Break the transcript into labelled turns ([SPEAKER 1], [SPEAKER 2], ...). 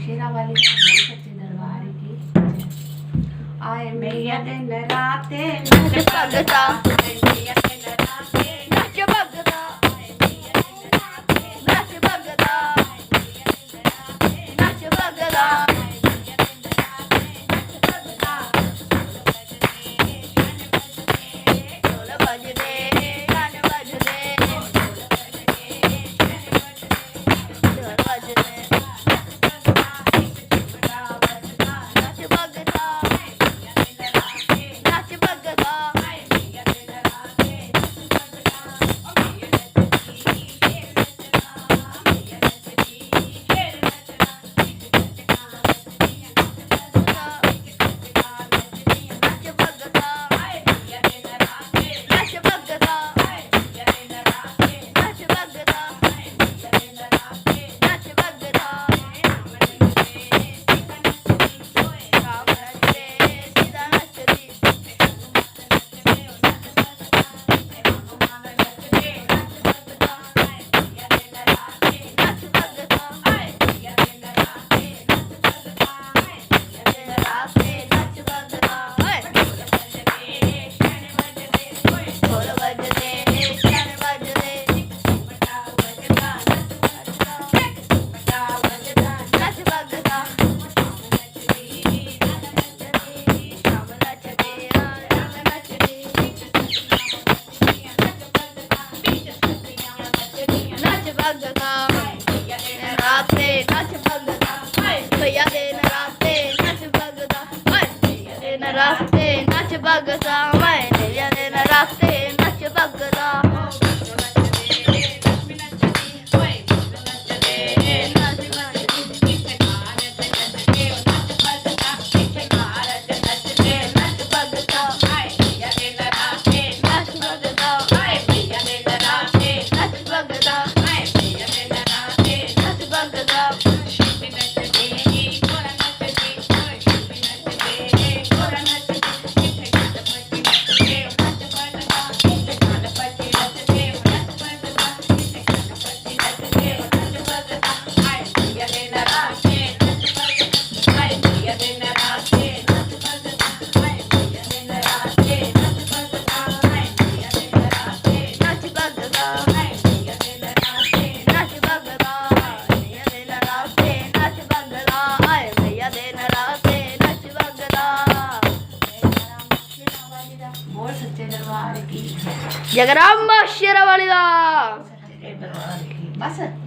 [SPEAKER 1] शेरा वाली सच्चे दरबार की आए मैया दिन राते नच भगता मैया दिन राते नच भगता नच भगता नच भगता रास्ते नच भगता मैया दिन रास्ते नच भगता जगरांबा शेरा वाली दा बस।